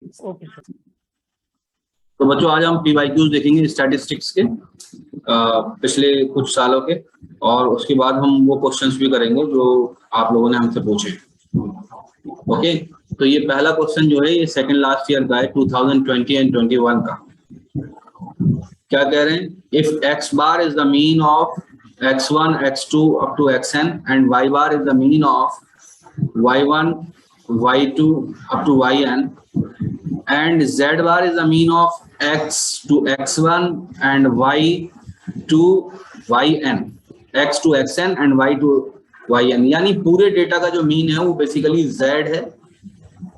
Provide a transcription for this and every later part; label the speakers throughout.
Speaker 1: Okay sir.
Speaker 2: तो बच्चों आज हम PYQs देखेंगे स्टैटिस्टिक्स के पिछले कुछ सालों के, और उसके बाद हम वो क्वेश्चंस भी करेंगे जो आप लोगों ने हमसे पूछे। ओके, तो ये पहला क्वेश्चन जो है ये सेकंड लास्ट ईयर का है, 2020 एंड 21 का। क्या कह रहे हैं? If x bar is the mean of x1 x2 up to xn and y bar is the mean of y1 y2 up to yn and z bar is the mean of x to x1 and y to yn, x to xn and y to yn, यानी पूरे data का जो mean है वो basically z है,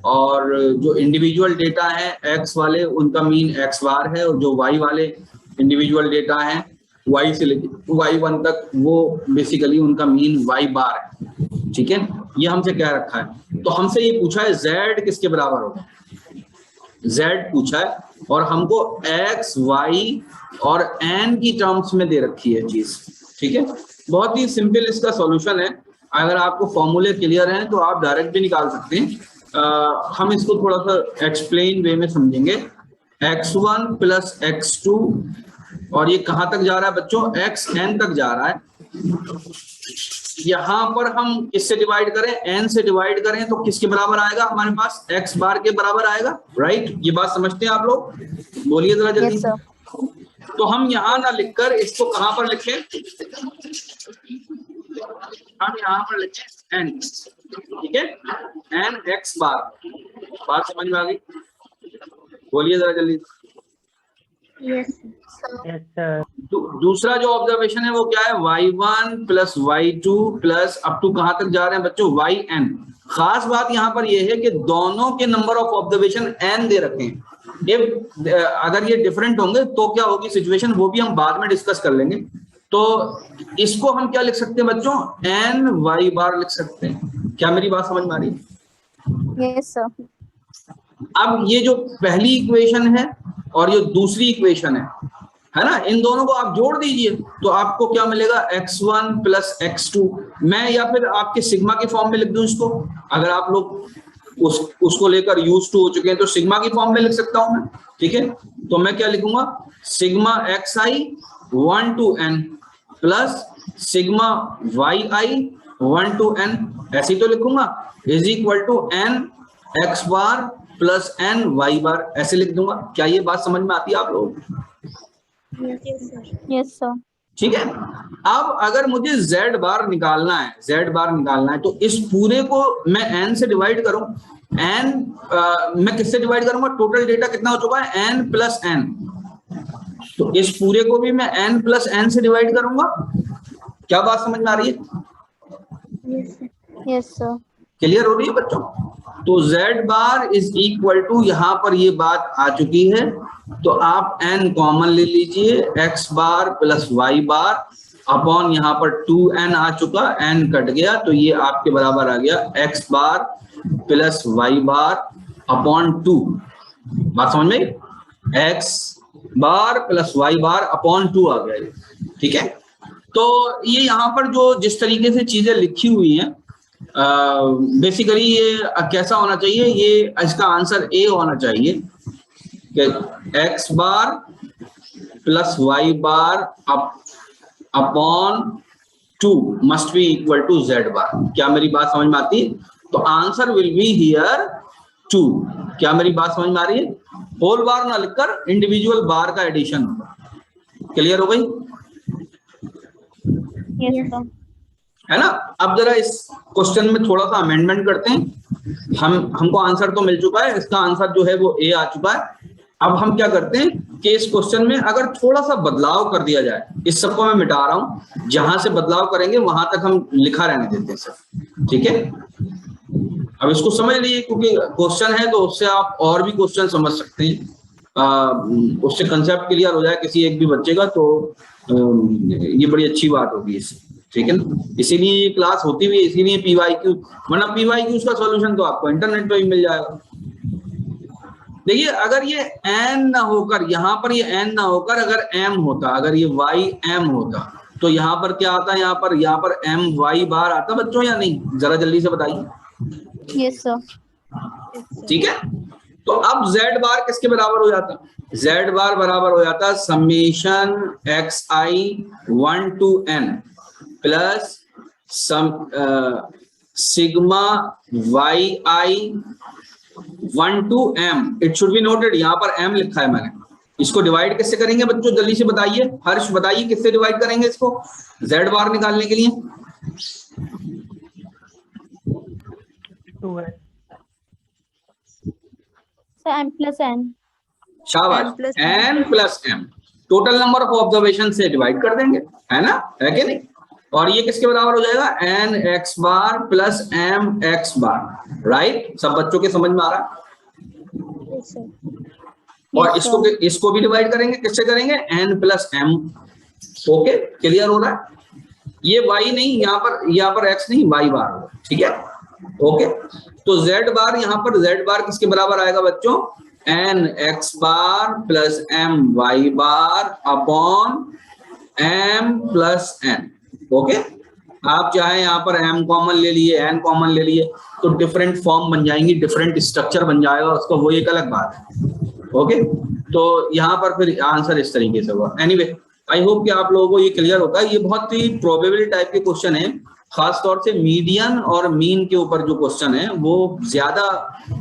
Speaker 2: और जो individual data है x वाले उनका मीन x बार है, और जो y वाले इंडिविजुअल डेटा है y से लेकर y1 तक वो बेसिकली उनका मीन y बार है। ठीक है, ये हमसे क्या रखा है, तो हमसे ये पूछा है z किसके बराबर होगा, z पूछा है, और हमको x y और n की टर्म्स में दे रखी है चीज। ठीक है, बहुत ही सिंपल इसका सॉल्यूशन है। अगर आपको फॉर्मूले क्लियर हैं तो आप डायरेक्ट भी निकाल सकते हैं। हम इसको थोड़ा सा एक्सप्लेन वे में समझेंगे। x1 प्लस x2, और ये कहां तक जा रहा है बच्चों, xn तक जा रहा है। यहां पर हम इससे डिवाइड करें, n से डिवाइड करें तो किसके बराबर आएगा हमारे पास, x बार के बराबर आएगा। राइट, ये बात समझते हैं आप लोग? बोलिए जरा जल्दी। तो हम यहां ना लिखकर इसको कहां पर लिखें, हम यहां पर लिखें n। ठीक है, n x बार। बात समझ में आ गई? बोलिए जरा जल्दी। दूसरा जो ऑब्जर्वेशन है वो क्या है, y1 plus y2 plus up to कहां तक जा रहे हैं बच्चों, yn। खास बात यहां पर यह है कि दोनों के नंबर ऑफ ऑब्जर्वेशन n दे रखे हैं। अगर ये डिफरेंट होंगे तो क्या होगी सिचुएशन, वो भी हम बाद में डिस्कस कर लेंगे। तो इसको हम क्या लिख सकते हैं बच्चों, n y बार लिख सकते हैं। क्या मेरी बात समझ में आ रही है?
Speaker 3: Yes sir.
Speaker 2: अब ये जो पहली इक्वेशन है और ये दूसरी इक्वेशन है ना, इन दोनों को आप जोड़ दीजिए तो आपको क्या मिलेगा, x1 प्लस x2। मैं या फिर आपके सिग्मा के फॉर्म में लिख दूं इसको, अगर आप लोग उसको लेकर यूज टू हो चुके हैं तो सिग्मा की फॉर्म में लिख सकता हूं मैं। ठीक है, तो मैं क्या लिखूंगा, sigma xi 1 to n plus sigma yi 1 to n, ऐसे ही तो लिखूंगा, is equal to n x bar plus n y bar, ऐसे लिख दूंगा। क्या ये बात समझ में आती है आप लोगों को?
Speaker 3: Yes sir.
Speaker 2: ठीक है, अब अगर मुझे z बार निकालना है, z बार निकालना है तो इस पूरे को मैं n से डिवाइड करूं। n मैं किससे डिवाइड करूंगा, टोटल डेटा कितना हो चुका है, n प्लस n, तो इस पूरे को भी मैं n प्लस n से डिवाइड करूंगा। क्या बात समझ में आ रही है?
Speaker 3: Yes sir.
Speaker 2: क्लियर हो रही है बच्चों? तो z bar is equal to, यहां पर ये बात आ चुकी है तो आप n कॉमन ले लीजिए, x bar plus y bar upon यहाँ पर 2n आ चुका, n कट गया तो ये आपके बराबर आ गया x bar plus y bar upon 2। बात समझ में? x bar plus y bar upon 2 आ गया। ठीक है, तो ये यहाँ पर जो जिस तरीके से चीजें लिखी हुई हैं, बेसिकली ये कैसा होना चाहिए, ये इसका आंसर ए होना चाहिए कि x bar plus y bar upon 2 must be equal to z bar. क्या मेरी बात समझ में आती है? तो आंसर विल बी हियर 2। क्या मेरी बात समझ में आ रही है? होल बार ना लिखकर इंडिविजुअल बार का एडिशन होगा। क्लियर हो गई?
Speaker 3: Yes sir.
Speaker 2: है ना? अब जरा इस क्वेश्चन में थोड़ा सा अमेंडमेंट करते हैं। हमको आंसर तो मिल चुका है, इसका आंसर जो है वो ए आ चुका है। अब हम क्या करते हैं कि इस क्वेश्चन में अगर थोड़ा सा बदलाव कर दिया जाए, इस सबको मैं मिटा रहा हूं, जहां से बदलाव करेंगे वहां तक हम लिखा रहने देते हैं सर। ठीक है, अब इसको समझ लीजिए क्योंकि क्वेश्चन है तो उससे आप और भी क्वेश्चन समझ सकते हैं, उससे कंसेप्ट क्लियर हो जाए किसी एक भी बच्चे का, तो ये बड़ी अच्छी बात होगी इससे। ठीक है ना, इसीलिए ये क्लास होती भी है, इसीलिए PYQ, वरना PYQ का सॉल्यूशन तो आपको इंटरनेट पे ही मिल जाएगा। देखिए, अगर ये n ना होकर, यहाँ पर ये n ना होकर अगर m होता, अगर ये ym होता तो यहाँ पर क्या आता है, यहाँ पर my बार आता बच्चों या नहीं, जरा जल्दी से बताइए।
Speaker 3: Yes sir.
Speaker 2: ठीक है, तो अब z बार किसके बराबर हो जाता? z बार बराबर हो जाता summation xi 1 to n plus sigma yi 1 to m. It should be noted, यहाँ पर m लिखा है मैंने। इसको डिवाइड किससे करेंगे बच्चों, जल्दी से बताइए, हर्ष बताइए किससे डिवाइड करेंगे इसको z बार निकालने के लिए?
Speaker 1: 2n
Speaker 3: m plus n.
Speaker 2: शाबाश, n plus m, total number of observation से डिवाइड कर देंगे, है ना, है कि नहीं? और ये किसके बराबर हो जाएगा? n x bar plus m x बार, राइट? सब बच्चों के समझ में आ रहा है?
Speaker 3: Yes, sir.
Speaker 2: और
Speaker 3: Yes, sir.
Speaker 2: इसको भी डिवाइड करेंगे, किससे करेंगे? n plus m। Okay, clear हो रहा है? ये y नहीं, यहाँ पर x नहीं, y बार होगा, ठीक है? ओके, तो z बार, यहाँ पर z बार किसके बराबर आएगा बच्चों? n x bar plus m y bar upon m plus n। Okay, आप चाहे यहाँ पर m कॉमन ले लिए, n कॉमन ले लिए, तो डिफरेंट फॉर्म बन जाएंगी, डिफरेंट स्ट्रक्चर बन जाएगा उसका, वो एक अलग बात है। ओके, तो यहाँ पर फिर आंसर इस तरीके से हुआ। एनीवे, आई होप कि आप लोगों को ये क्लियर होगा। ये बहुत ही प्रोबेबल टाइप के क्वेश्चन है, खास तौर से मीडियन और मीन के ऊपर जो क्वेश्चन है वो ज्यादा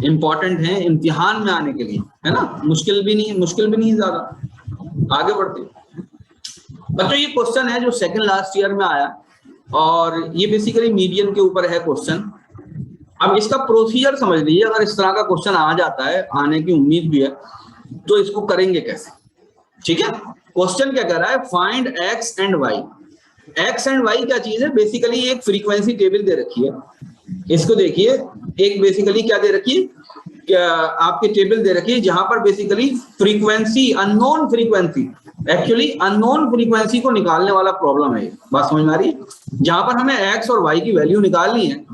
Speaker 2: इंपॉर्टेंट है इम्तिहान में आने के लिए, है ना? मुश्किल भी नहीं ज्यादा। आगे बढ़ते बच्चों, ये क्वेश्चन है जो सेकंड लास्ट ईयर में आया और ये बेसिकली मीडियन के ऊपर है क्वेश्चन। अब इसका प्रोसीजर समझ लीजिए, अगर इस तरह का क्वेश्चन आ जाता है, आने की उम्मीद भी है, तो इसको करेंगे कैसे? ठीक है, क्वेश्चन क्या कह रहा है? Find x and y। x and y क्या चीज है? बेसिकली एक फ्रीक्वेंसी टेबल दे रखी है, इसको देखिए, एक बेसिकली क्या दे रखी है, आपकी टेबल दे रखी है जहां पर basically frequency, unknown frequency, actually unknown frequency को निकालने वाला प्रॉब्लम है। बात समझ में आ रही है? जहां पर हमें x और y की वैल्यू निकालनी है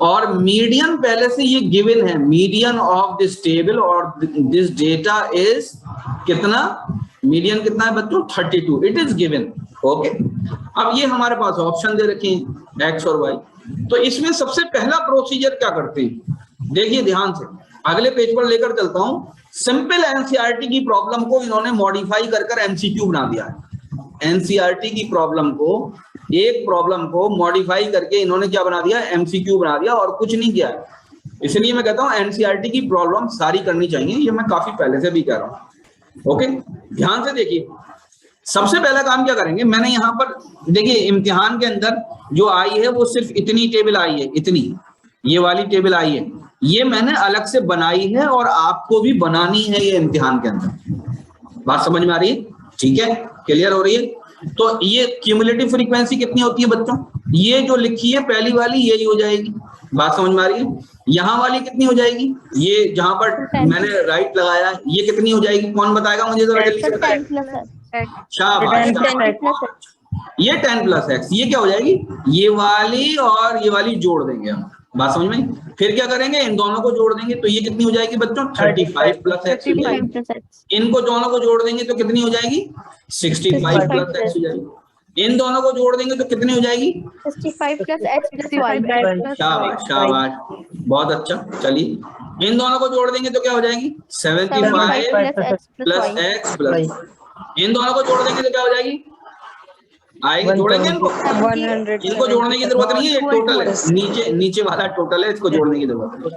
Speaker 2: और मीडियन पहले से ये गिवन है, मीडियन ऑफ दिस टेबल और दिस डेटा इज कितना? मीडियन कितना है बच्चों? 32, इट इज गिवन। ओके, अब ये हमारे पास ऑप्शन दे रखे हैं x और y। तो इसमें सबसे पहला प्रोसीजर क्या करते हैं, देखिए ध्यान से, अगले पेज पर लेकर चलता हूं। सिंपल एनसीईआरटी की प्रॉब्लम को इन्होंने मॉडिफाई कर एमसीक्यू बना दिया है। एनसीईआरटी की प्रॉब्लम को, एक प्रॉब्लम को मॉडिफाई करके इन्होंने क्या बना दिया? एमसीक्यू बना दिया, और कुछ नहीं किया। इसलिए मैं कहता हूं एनसीईआरटी की प्रॉब्लम सारी करनी चाहिए, ये मैं काफी पहले से भी कह रहा हूं। ओके, ध्यान से देखिए, सबसे पहला काम क्या करेंगे, मैंने यहाँ पर देखिए इम्तिहान के अंदर जो आई है वो सिर्फ इतनी टेबल आई है, इतनी, ये वाली टेबल आई है, ये मैंने अलग से बनाई है और आपको भी बनानी है ये इम्तिहान के अंदर। बात समझ में आ रही है? ठीक है, क्लियर हो रही है? तो ये क्यूमुलेटिव फ्रीक्वेंसी कितनी होती है बच्चों? ये जो लिखी है पहली वाली यही हो जाएगी। बात समझ में आ रही है? यहाँ वाली कितनी हो जाएगी? ये जहां पर मैंने राइट लगाया ये कितनी हो जाएगी? कौन बताएगा मुझे जरा जल्दी से बताएं। शाबाश, ये 10 प्लस एक्स, ये क्या हो जाएगी? ये वाली और ये वाली जोड़ देंगे हम। बात समझ में? फिर क्या करेंगे? इन दोनों को जोड़ देंगे तो ये कितनी हो जाएगी बच्चों? 35 प्लस एक्स। इनको दोनों को जोड़ देंगे तो कितनी हो जाएगी? 65 प्लस एक्स हो जाएगी। इन दोनों को जोड़ देंगे तो कितनी हो जाएगी?
Speaker 3: 65 प्लस x प्लस y।
Speaker 2: शाबाश शाबाश, बहुत अच्छा। चलिए इन दोनों को जोड़ देंगे तो क्या हो जाएगी? 75 प्लस एक्स प्लस, इन दोनों को जोड़ देंगे तो क्या हो जाएगी? आएगी, जोड़ेंगे इनको, इनको जोड़ने की जरूरत नहीं है, ये टोटल है, नीचे वाला टोटल है, इसको जोड़ने की जरूरत नहीं।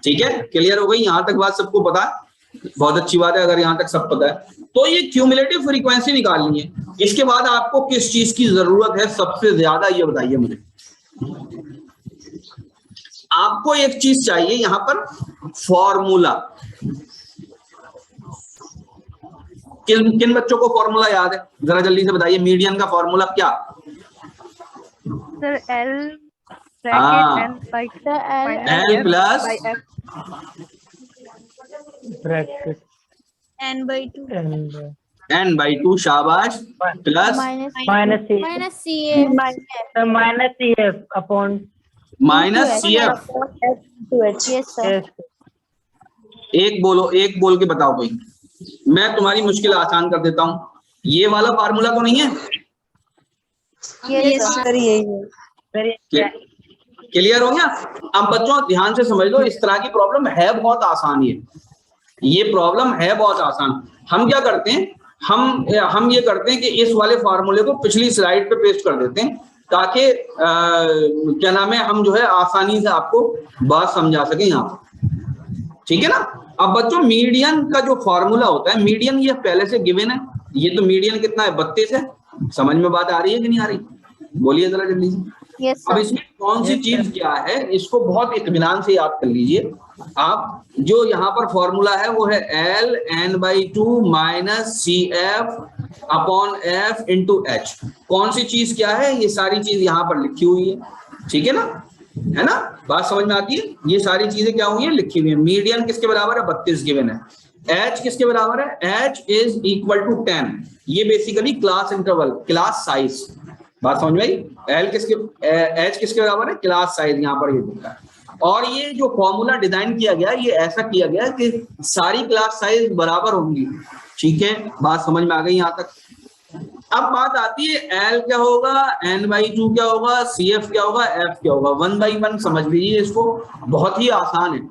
Speaker 2: ठीक है, क्लियर हो गई? यहाँ तक बात सबको पता है? बहुत अच्छी बात है अगर यहाँ तक सब पता है। तो ये क्यूमुलेटिव फ्रीक्वेंसी निकालनी है। इसके बाद आपको किस चीज की जरूरत है सबसे ज्यादा, ये बताइए मुझे। आपको एक चीज चाहिए यहाँ पर, फॉर्मूला। किन बच्चों को फॉर्मूला याद है? जरा जल्दी से बताइए, मीडियन का फॉर्मूला क्या?
Speaker 1: सर L
Speaker 2: प्लस n/2, शाबाश, plus
Speaker 3: minus CF
Speaker 1: upon
Speaker 2: CF।
Speaker 3: Yes sir.
Speaker 2: एक बोल के बताओ कोई, मैं तुम्हारी मुश्किल आसान कर देता हूं। ये वाला फार्मूला तो नहीं है?
Speaker 3: यस सर, यही है।
Speaker 2: क्लियर हो गया? अब बच्चों ध्यान से समझ लो, इस तरह की प्रॉब्लम है बहुत आसान है। ये प्रॉब्लम है बहुत आसान। हम क्या करते हैं, हम ये करते हैं कि इस वाले फार्मूले को पिछली स्लाइड पे पेस्ट कर देते हैं ताकि क्या नाम है, हम जो है आसानी से आपको बात समझा सकें यहाँ पर, ठीक है ना। अब बच्चों मीडियन का जो फॉर्मूला होता है, मीडियन ये पहले से गिवन है, ये तो मीडियन कितना है 32 है। समझ में बात आ रही है कि नहीं आ रही, बोलिए जरा जल्दी से।
Speaker 3: Yes,
Speaker 2: अब
Speaker 3: sir.
Speaker 2: इसमें कौन सी चीज क्या है, इसको बहुत इत्मीनान से याद कर लीजिए आप। जो यहाँ पर फॉर्मूला है वो है L n/2 minus CF upon F into H। कौन सी चीज क्या है, ये सारी चीज यहाँ पर लिखी हुई है, ठीक है ना, बात समझ में आती है। ये सारी चीजें क्या हुई है, लिखी हुई है। मीडियन किसके बराबर है, 32 गिवन है। H किसके बराबर है, H इज इक्वल टू 10। ये basically class interval, class size, बात समझ में आई। H किसके बराबर है, क्लास साइज, यहाँ पर ये दिखा है। और ये जो फॉर्मूला डिजाइन किया गया, ये ऐसा किया गया कि सारी क्लास साइज बराबर होंगी, ठीक है, बात समझ में आ गई यहाँ तक। अब बात आती है L क्या होगा, n/2 क्या होगा, CF क्या होगा, F क्या होगा। 1 by 1 समझ लीजिए इसको, बहुत ही आसान है,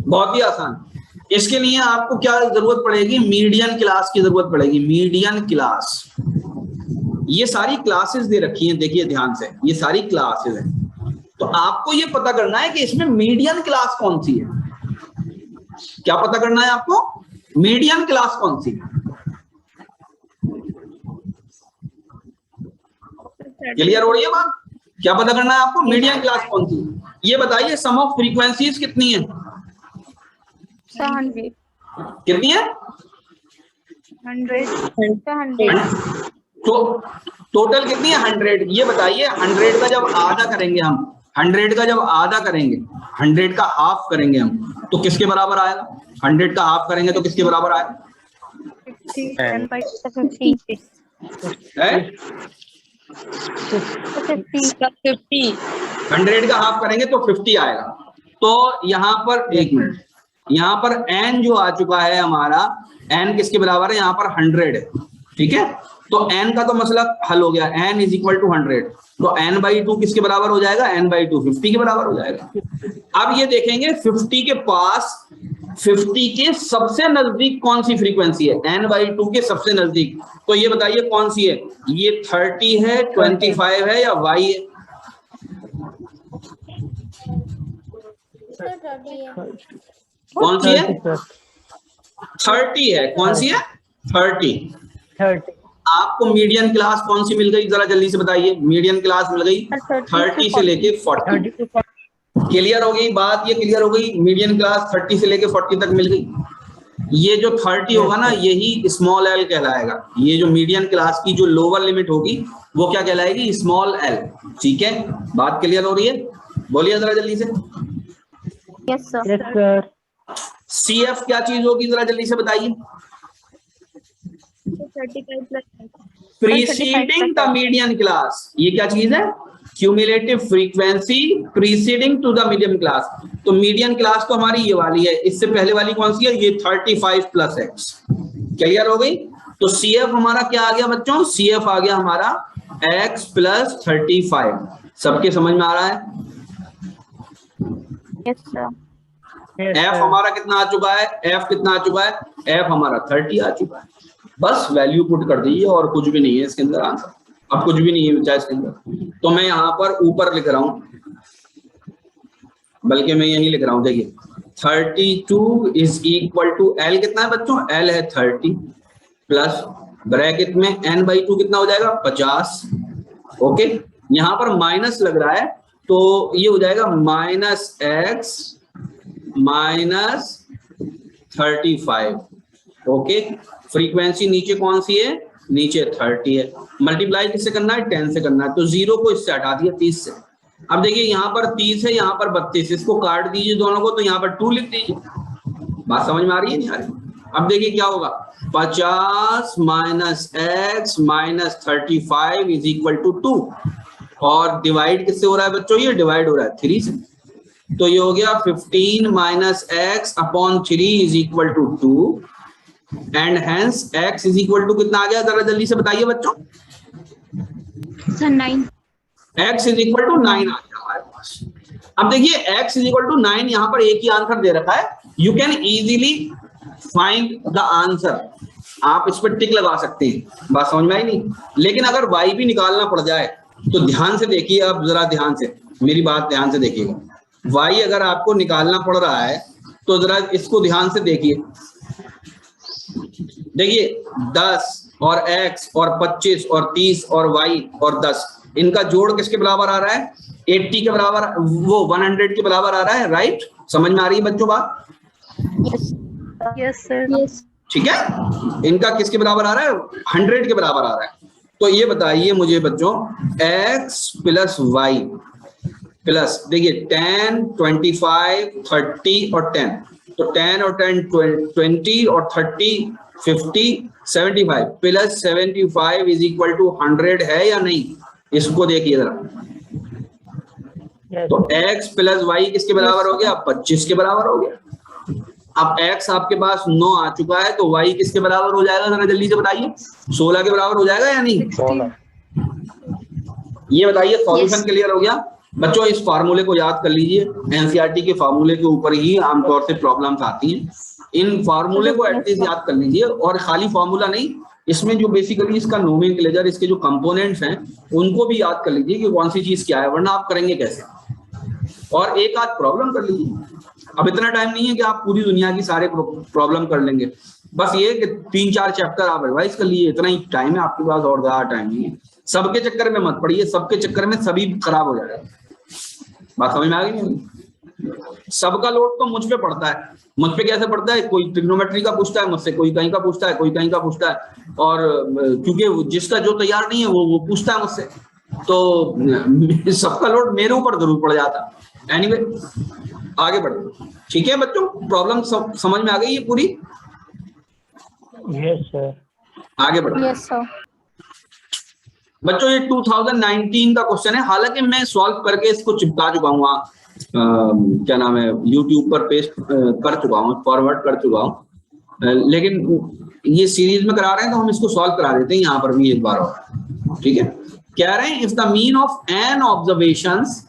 Speaker 2: बहुत ही आसान। इसके लिए आपको क्या जरूरत पड़ेगी, मीडियन क्लास की जरूरत पड़ेगी, मीडियन क्लास। ये सारी क्लासेस दे रखी हैं, देखिए ध्यान से, ये सारी क्लासेस हैं। तो आपको ये पता करना है कि इसमें मीडियन क्लास कौन सी है। क्या पता करना है आपको, मीडियन क्लास कौन सी है। क्लियर हो रही है बात, क्या पता करना है आपको, मीडियन क्लास कौन सी है। ये बताइए सम ऑफ फ्रीक्वेंसीज कितनी है,
Speaker 3: 100.
Speaker 2: कितनी है,
Speaker 3: 100.
Speaker 2: तो टोटल कितनी है, 100। ये बताइए 100 का जब आधा करेंगे हम, 100 का जब आधा करेंगे, 100 का हाफ करेंगे हम, तो किसके बराबर आएगा। 100 का हाफ करेंगे तो किसके बराबर आएगा,
Speaker 3: 50.
Speaker 2: है
Speaker 3: 50.
Speaker 2: 100 का हाफ करेंगे तो 50 आएगा। तो यहाँ पर एक मिनट, यहाँ पर n जो आ चुका है हमारा, n किसके बराबर है, यहाँ पर 100 है, ठीक है। तो n का तो मसला हल हो गया, n इज इक्वल टू 100। तो n/2 किसके बराबर हो जाएगा, n/2 50 के बराबर हो जाएगा। अब ये देखेंगे 50 के पास, 50 के सबसे नजदीक कौन सी फ्रीक्वेंसी है, n/2 के सबसे नजदीक। तो ये बताइए कौन सी है, ये 30 है, 25 है या y है। कौन सी है, 30 है, कौन सी है, 30। आपको मीडियन क्लास कौन सी मिल गई, जरा जल्दी से बताइए। मीडियन क्लास मिल गई 30 से लेके 40। क्लियर हो गई बात, ये क्लियर हो गई, मीडियन क्लास 30 से लेके 40 तक मिल गई। ये जो 30 होगा ना, यही स्मॉल एल कहलाएगा। ये जो मीडियन क्लास की जो लोअर लिमिट होगी वो क्या कहलाएगी, स्मॉल एल, ठीक है। बात क्लियर हो रही है, बोलिए जरा जल्दी से।
Speaker 3: Yes, sir.
Speaker 2: CF क्या चीज होगी, जरा जल्दी से बताइए।
Speaker 3: 35 plus.
Speaker 2: Preceding the median class, ये क्या चीज है, cumulative frequency preceding to the median class. तो मीडियन क्लास तो हमारी ये वाली है, इससे पहले वाली कौन सी है, ये 35 प्लस एक्स। क्लियर हो गई। तो CF हमारा क्या आ गया बच्चों, CF आ गया हमारा x प्लस 35। सबके समझ में आ रहा है।
Speaker 3: Yes, sir.
Speaker 2: F हमारा कितना आ चुका है, F कितना आ चुका है, F हमारा 30 आ चुका है। बस वैल्यू पुट कर दीजिए और कुछ भी नहीं है इसके अंदर आंसर, अब कुछ भी नहीं है बच्चा इसके अंदर। तो मैं यहाँ पर ऊपर लिख रहा हूँ, बल्कि मैं यही लिख रहा हूँ, देखिए 32 इज इक्वल टू L कितना है बच्चों, L है 30 प्लस ब्रैकेट में n/2 कितना हो जाएगा 50। ओके, यहाँ पर माइनस लग रहा है तो ये हो जाएगा -x माइनस 35। ओके, फ्रीक्वेंसी नीचे कौन सी है, नीचे 30 है। मल्टीप्लाई किससे करना है, 10 से करना है। तो 0 को इससे हटा दिया 30 से। अब देखिए यहाँ पर 30 है, यहाँ पर 32, इसको काट दीजिए दोनों को, तो यहाँ पर 2 लिख दीजिए। बात समझ में आ रही है नहीं आ रही। अब देखिए क्या होगा, 50 minus x minus 35 is equal to 2। और डिवाइड किससे हो रहा है बच्चों, ये डिवाइड हो रहा है 3 से। तो ये हो गया 15 minus x upon 3 is equal to 2 and hence x is equal to कितना आ गया, जरा जल्दी से बताइए बच्चों।
Speaker 3: Sir, 9.
Speaker 2: x is equal to 9 आ गया हमारे पास। अब देखिए x इज इक्वल टू 9, यहां पर एक ही आंसर दे रखा है, you can easily find the answer, आप इस पर टिक लगा सकते हैं, बात समझ में आई नहीं। लेकिन अगर y भी निकालना पड़ जाए तो ध्यान से देखिए, आप जरा ध्यान से मेरी बात ध्यान से देखिएगा, y अगर आपको निकालना पड़ रहा है तो जरा इसको ध्यान से देखिए। देखिए 10 और x और 25 और 30 और y और 10, इनका जोड़ किसके बराबर आ रहा है? 80 के बराबर, वो 100 के बराबर आ रहा है, राइट? समझ में आ रही है बच्चों बात?
Speaker 3: Yes sir.
Speaker 2: ठीक है, इनका किसके बराबर आ रहा है? 100 के बराबर आ रहा है। तो ये बताइए मुझे बच्चों, x प्लस y प्लस, देखिए 10, 25, 30 और 10, तो 10 और 10 20 और 30 50 75 प्लस 75 इज इक्वल टू 100 है या नहीं? इसको देखिए जरा। तो x प्लस y किसके बराबर हो गया? 25 के बराबर हो गया। अब x आपके पास 9 आ चुका है, तो y किसके बराबर हो जाएगा? जरा जल्दी से बताइए, 16 के बराबर हो जाएगा या नहीं?
Speaker 3: 16।
Speaker 2: ये बताइए, सॉल्यूशन क्लियर हो गया बच्चों? इस फार्मूले को याद कर लीजिए, एनसीईआरटी के फार्मूले के ऊपर ही आमतौर से प्रॉब्लम्स आती हैं, इन फार्मूले को एटलीस्ट याद कर लीजिए। और खाली फार्मूला नहीं, इसमें जो बेसिकली इसका नोमेनक्लेचर, इसके जो कंपोनेंट्स हैं, उनको भी याद कर लीजिए कि कौन सी चीज क्या है, वरना आप करेंगे कैसे? और एक आध प्रॉब्लम कर लीजिए। अब इतना टाइम नहीं है कि आप पूरी दुनिया की सारे प्रॉब्लम कर लेंगे, बस ये कि 3-4 चैप्टर आप रिवाइज कर लीजिए, इतना ही टाइम है आपके पास, और ज्यादा टाइम नहीं है। सबके चक्कर में मत पड़िए, सबके चक्कर में सभी खराब हो जाएगा। बात समझ में आ गई? सबका लोड तो मुझ पे पड़ता है। मुझ पे कैसे पड़ता है? कोई ट्रिग्नोमेट्री का पूछता है मुझसे, कोई कहीं का पूछता है, कोई कहीं का पूछता है, और क्योंकि जिसका जो तैयार नहीं है वो पूछता है मुझसे, तो सबका लोड मेरे ऊपर जरूर पड़ जाता। एनीवे, आगे बढ़ते। ठीक है बच्चों, प्रॉब्लम समझ में आ गई है पूरी?
Speaker 1: Yes sir.
Speaker 2: आगे बढ़ते।
Speaker 3: Yes sir.
Speaker 2: बच्चों ये 2019 का क्वेश्चन है, हालांकि मैं सॉल्व करके इसको चिपका चुका हूँ, क्या नाम है, यूट्यूब पर पेस्ट कर चुका हूँ, फॉरवर्ड कर चुका हूँ, लेकिन ये सीरीज में करा रहे हैं तो हम इसको सॉल्व करा देते हैं यहाँ पर भी एक बार और। ठीक है, कह रहे हैं if the mean of an observations,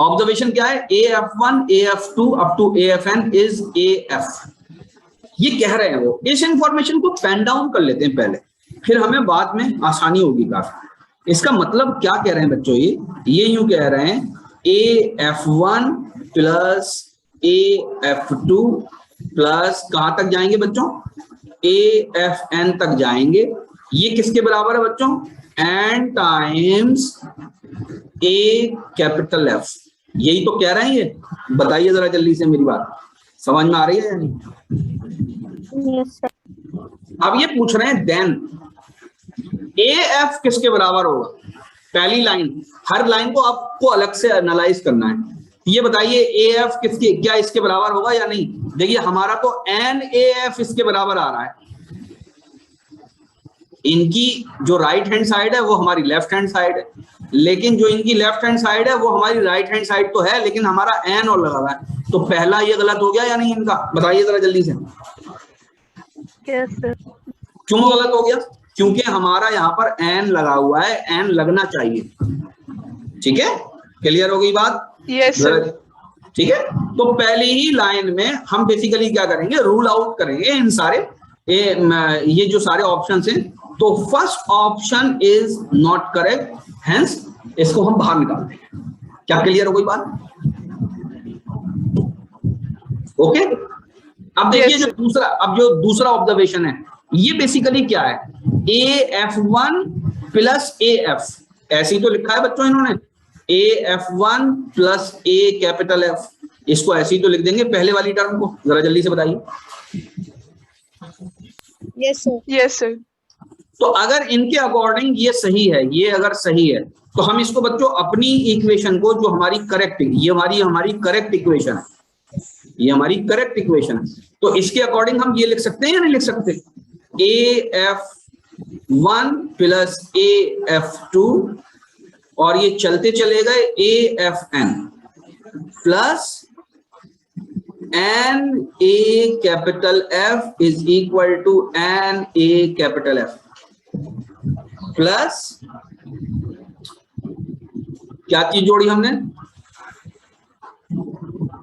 Speaker 2: observation क्या है? AF1 AF2 up to AFN is AF, ये कह रहे हैं वो। इस इंफॉर्मेशन को पेन डाउन कर लेते हैं पहले, फिर हमें बाद में आसानी होगी काफी। इसका मतलब क्या कह रहे हैं बच्चों? ये यूं कह रहे हैं AF1 प्लस AF2 प्लस कहां तक जाएंगे बच्चों? AFN तक जाएंगे। ये किसके बराबर है बच्चों? N times A capital F। यही तो कह रहे हैं ये। बताइए जरा जल्दी से, मेरी बात समझ में आ रही है या नहीं?
Speaker 3: Yes sir.
Speaker 2: अब ये पूछ रहे हैं देन AF किसके बराबर होगा? पहली लाइन, हर लाइन को आपको अलग से एनालाइज करना है। ये बताइए AF किसके, क्या इसके बराबर होगा या नहीं? देखिए हमारा तो NAF इसके बराबर आ रहा है। इनकी जो राइट हैंड साइड है वो हमारी लेफ्ट हैंड साइड है, लेकिन जो इनकी लेफ्ट हैंड साइड है वो हमारी राइट हैंड साइड तो है, लेकिन हमारा N और लगा हुआ है। तो पहला ये गलत हो गया या नहीं इनका? बताइए जरा जल्दी से।
Speaker 3: Yes sir.
Speaker 2: क्यों गलत हो गया? क्योंकि हमारा यहाँ पर N लगा हुआ है, N लगना चाहिए। ठीक है, क्लियर हो गई बात?
Speaker 4: Yes sir.
Speaker 2: ठीक है, तो पहली ही लाइन में हम बेसिकली क्या करेंगे? रूल आउट करेंगे इन सारे ये जो सारे ऑप्शन हैं। तो first option is not correct, hence इसको हम बाहर निकाल देंगे। क्या क्लियर हो गई बात? ओके, अब देखिए जो दूसरा ऑब्जर्वेशन है, ये बेसिकली क्या है? AF1 प्लस AF, ऐसे ही तो लिखा है बच्चों इन्होंने, AF1 plus A capital F। इसको ऐसे ही तो लिख देंगे पहले वाली टर्म को। जरा जल्दी से बताइए।
Speaker 3: Yes sir.
Speaker 4: Yes sir.
Speaker 2: तो अगर इनके अकॉर्डिंग ये सही है, ये अगर सही है, तो हम इसको बच्चों अपनी इक्वेशन को, जो हमारी करेक्ट, ये हमारी करेक्ट इक्वेशन है, ये हमारी करेक्ट इक्वेशन है, तो इसके अकॉर्डिंग हम ये लिख सकते हैं या नहीं लिख सकते? AF1 प्लस AF2 और ये चलते चले गए AFN plus NA capital F is equal to NA capital F plus क्या चीज जोड़ी हमने?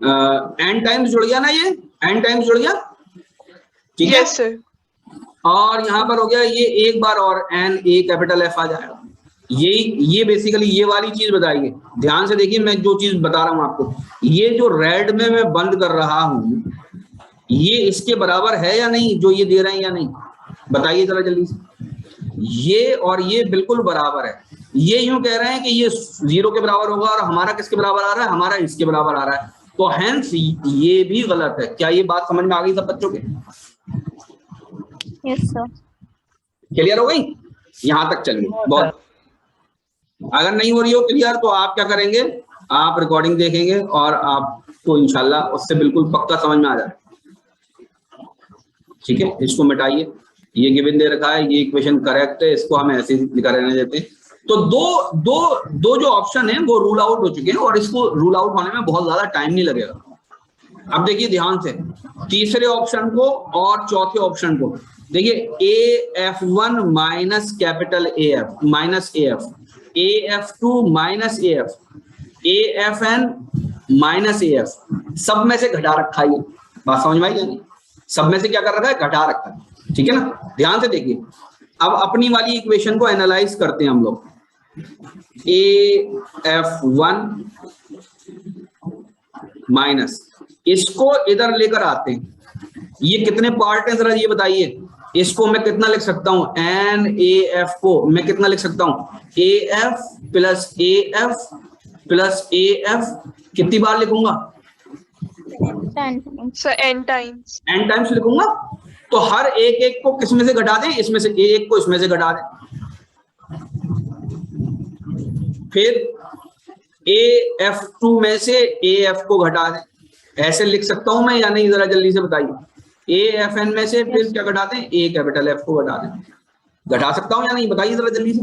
Speaker 2: n टाइम्स जुड़ गया ना, ये n टाइम्स जुड़ गया, ठीक है।
Speaker 1: Yes sir.
Speaker 2: और यहाँ पर हो गया ये एक बार और n a कैपिटल F आ जाएगा। ये बेसिकली ये वाली चीज बताइए, ध्यान से देखिए मैं जो चीज बता रहा हूं आपको, ये जो रेड में मैं बंद कर रहा हूं ये इसके बराबर है या नहीं, जो ये दे रहे हैं या नहीं, बताइए जरा जल्दी से। ये और ये बिल्कुल बराबर है। ये यूं कह रहे हैं कि ये 0 के बराबर होगा और हमारा किसके बराबर आ रहा है, हमारा इसके बराबर आ रहा है, तो हेंस ये भी गलत है। क्या ये बात समझ में आ गई सब बच्चों के?
Speaker 3: Yes sir.
Speaker 2: क्लियर हो गई? यहां तक चलिए। बहुत, अगर नहीं हो रही हो क्लियर तो आप क्या करेंगे, आप रिकॉर्डिंग देखेंगे और आपको इंशाल्लाह उससे बिल्कुल पक्का समझ में आ जाए। ठीक है, इसको मिटाइए, ये गिवन दे रखा है, ये इक्वेशन करेक्ट है, इसको हम ऐसे ही लिखा रहने देते हैं। तो दो जो ऑप्शन है वो रूल आउट हो चुके हैं और इसको रूल आउट होने में बहुत ज्यादा टाइम नहीं लगेगा। अब देखिए ध्यान से, तीसरे ऑप्शन को और चौथे ऑप्शन को देखिए, AF1 minus capital AF minus AF, AF2 minus AF, AFN minus AF, सब में से घटा रखा है। बात समझ में आई नहीं? सब में से क्या कर रखा है, घटा रखा है, ठीक है ना। ध्यान से देखिए, अब अपनी वाली इक्वेशन को एनालाइज करते हैं हम लोग। AF1 माइनस, इसको इधर लेकर आते हैं। ये कितने पार्ट हैं जरा ये बताइए। इसको मैं कितना लिख सकता हूं, NAF को मैं कितना लिख सकता हूं, AF plus AF plus AF, कितनी बार लिखूंगा,
Speaker 1: sir n times.
Speaker 2: n times लिखूंगा। तो हर एक को किस में से घटा दें, इसमें से एक को इसमें से घटा दें। फिर AF2 में से AF को घटा दें। ऐसे लिख सकता हूं मैं या नहीं, जरा जल्दी से बताइए। AFN में से फिर क्या घटा दें, A कैपिटल F को घटा दें। घटा सकता हूं या नहीं, बताइए जरा जल्दी से।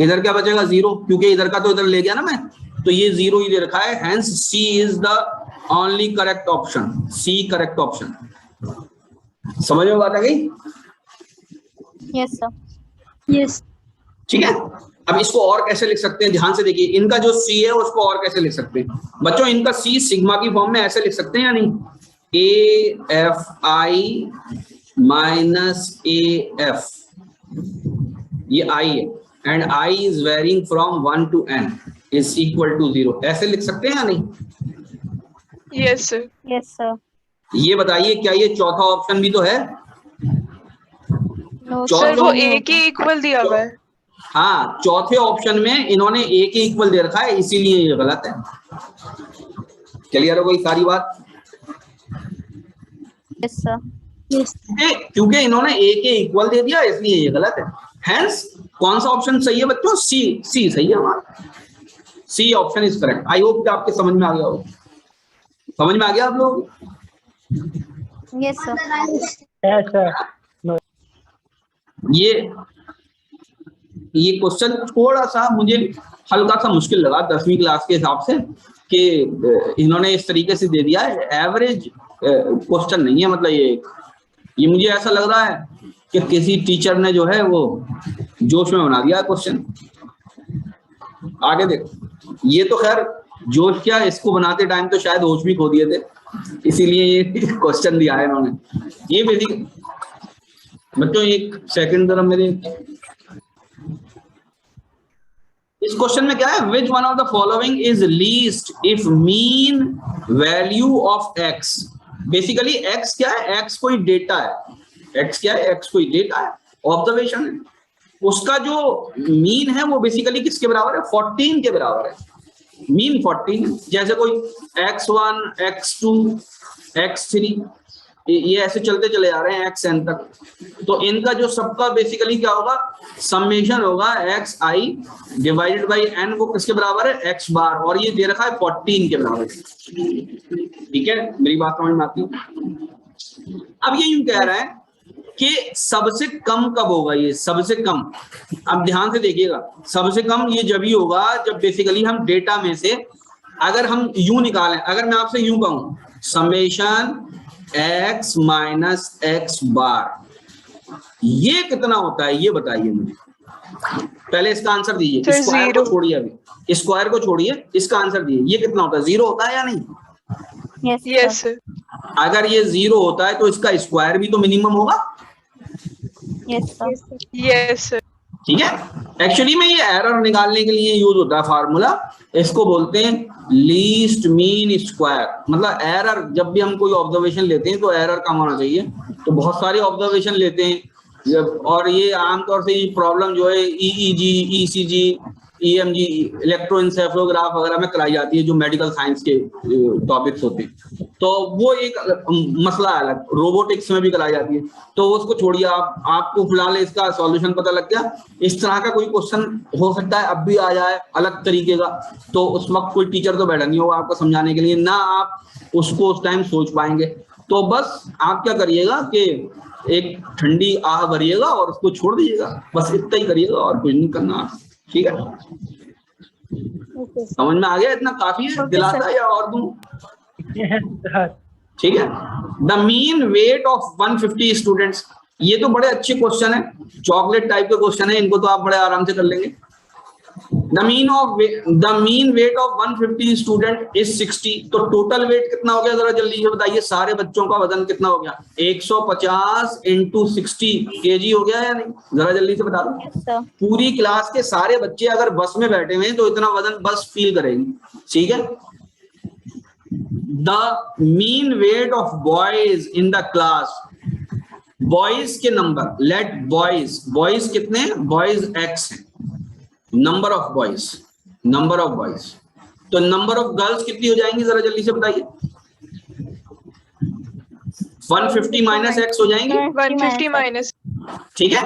Speaker 2: इधर क्या बचेगा, 0, क्योंकि इधर का तो इधर ले गया ना मैं, तो ये 0 ही दे रखा है। Hence C is the only correct option, C correct option. समझ में बात आ गई?
Speaker 3: Yes sir. यस।
Speaker 2: ठीक है, अब इसको और कैसे लिख सकते हैं, ध्यान से देखिए। इनका जो C है उसको और कैसे लिख सकते हैं बच्चों, इनका C सिग्मा की फॉर्म में ऐसे लिख सकते हैं या नहीं, AFI माइनस AF, ये I है, and I is varying from 1 to n is equal to 0, ऐसे लिख सकते हैं या नहीं?
Speaker 1: Yes sir.
Speaker 3: Yes sir.
Speaker 2: ये बताइए, क्या ये चौथा ऑप्शन भी तो है?
Speaker 3: नो
Speaker 1: सर वो A के इक्वल दिया हुआ है।
Speaker 2: हाँ, चौथे ऑप्शन में इन्होंने A के इक्वल दे रखा है, इसीलिए ये गलत है। क्लियर हो गई सारी बात?
Speaker 3: Yes sir. यस।
Speaker 2: क्योंकि इन्होंने A के इक्वल दे दिया इसलिए ये गलत है। हेंस कौन सा ऑप्शन सही है बच्चों, C सही है हमारा। C option is correct. I hope कि आपके समझ में आ गया हो। समझ में आ गया आप लोग?
Speaker 3: Yes sir.
Speaker 4: Yes sir.
Speaker 2: ये क्वेश्चन थोड़ा सा मुझे हल्का सा मुश्किल लगा 10वीं क्लास के हिसाब से, कि इन्होंने इस तरीके से दे दिया है। एवरेज क्वेश्चन नहीं है, मतलब ये मुझे ऐसा लग रहा है कि किसी टीचर ने जो है वो जोश में बना दिया क्वेश्चन। आगे देखो, ये तो खैर जोश क्या, इसको बनाते टाइम तो शायद होश भी खो दिए थे, इसीलिए ये क्वेश्चन दिया है इन्होंने। ये बेसिक बच्चों, एक सेकंड जरा मेरे, इस क्वेश्चन में क्या है, which one of the following is least if mean value of x। Basically x क्या है, x कोई डेटा है। x क्या है, x कोई डेटा है, ऑब्जर्वेशन है। उसका जो मीन है वो बेसिकली किसके बराबर है, 14 के बराबर है। मीन 14, जैसे कोई x1, x2, x3, ये ऐसे चलते चले जा रहे हैं xn तक, तो इनका जो सबका बेसिकली क्या होगा, समेशन होगा xi डिवाइडेड बाई n, वो किसके बराबर है, x बार, और ये दे रखा है 14 के बराबर। ठीक है, मेरी बात समझ में आती है? अब ये यूं कह रहा है कि सबसे कम कब होगा, ये सबसे कम। अब ध्यान से देखिएगा, सबसे कम ये जब ही होगा जब बेसिकली हम डेटा में से अगर हम यूं निकालें, अगर मैं आपसे यूं कहूं समेशन x माइनस x बार, ये कितना होता है, ये बताइए मुझे। पहले इसका आंसर दीजिए, स्क्वायर को छोड़िए, अभी स्क्वायर को छोड़िए, इसका आंसर दिए, ये कितना होता है, 0 होता है या नहीं?
Speaker 3: Yes,
Speaker 1: Yes,
Speaker 3: sir.
Speaker 1: sir.
Speaker 2: अगर ये 0 होता है तो इसका स्क्वायर भी तो मिनिमम होगा,
Speaker 3: Yes, sir.
Speaker 1: Yes, sir.
Speaker 2: ठीक है। एक्चुअली में ये एरर निकालने के लिए यूज होता है फार्मूला, इसको बोलते हैं लीस्ट मीन स्क्वायर। मतलब एरर, जब भी हम कोई ऑब्जर्वेशन लेते हैं तो एरर कम होना चाहिए, तो बहुत सारे ऑब्जर्वेशन लेते हैं और ये आमतौर से प्रॉब्लम जो है ईईजी, ईसीजी, ईएमजी, इलेक्ट्रोएन्सेफेलोग्राफ वगैरह में कराई जाती है, जो मेडिकल साइंस के टॉपिक्स होते हैं, तो वो एक मसला है अलग। रोबोटिक्स में भी कराई जाती है, तो उसको छोड़िए, आपको फिलहाल इसका सॉल्यूशन पता लग गया। इस तरह का कोई क्वेश्चन हो सकता है अब भी आ जाए अलग तरीके का, तो उस वक्त कोई टीचर तो बैठा नहीं होगा आपको समझाने के लिए, ना आप उसको उस टाइम सोच पाएंगे। तो बस आप क्या करिएगा कि एक ठंडी आह भरिएगा और उसको छोड़ दीजिएगा, बस इतना ही करिएगा और कुछ नहीं करना, ठीक है। समझ में आ गया? इतना काफी है, दिलाता है या और दूं? ठीक है। The mean weight of 150 students, ये तो बड़े अच्छे क्वेश्चन है, चॉकलेट टाइप के क्वेश्चन है, इनको तो आप बड़े आराम से कर लेंगे। The mean weight of 150 student is 60, तो टोटल वेट कितना हो गया, जरा जल्दी से बताइए, सारे बच्चों का वजन कितना हो गया? 150 इंटू 60 केजी हो गया या नहीं? जरा जल्दी से बता दो।
Speaker 3: Yes, sir.
Speaker 2: पूरी क्लास के सारे बच्चे अगर बस में बैठे हुए हैं तो इतना वजन बस फील करेगी, ठीक है। The mean weight of boys in the class, boys के नंबर, लेट बॉयज कितने हैं? बॉयज x है, नंबर ऑफ बॉयज, तो नंबर ऑफ गर्ल्स कितनी हो जाएंगी, जरा जल्दी से बताइए। 150 माइनस x हो जाएंगी,
Speaker 1: 150 minus.
Speaker 2: ठीक है।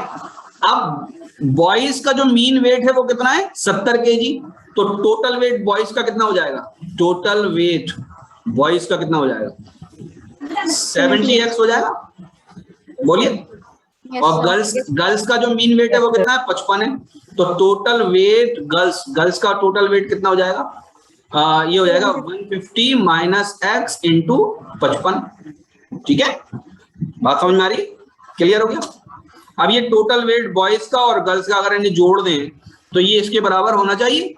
Speaker 2: अब बॉयज का जो मीन वेट है वो कितना है? 70 केजी, तो टोटल वेट बॉयज का कितना हो जाएगा? टोटल वेट बॉयज का कितना हो जाएगा? 70x हो जाएगा, बोलिए।
Speaker 3: Yes,
Speaker 2: और
Speaker 3: sir.
Speaker 2: गर्ल्स का जो मीन वेट है वो कितना है? 55 है, तो टोटल वेट गर्ल्स का टोटल वेट कितना हो जाएगा? ये हो जाएगा 150 माइनस x इंटू 55, ठीक है। बात समझ में आ रही? क्लियर हो गया? अब ये टोटल वेट बॉयज का और गर्ल्स का अगर इन्हें जोड़ दें तो ये इसके बराबर होना चाहिए,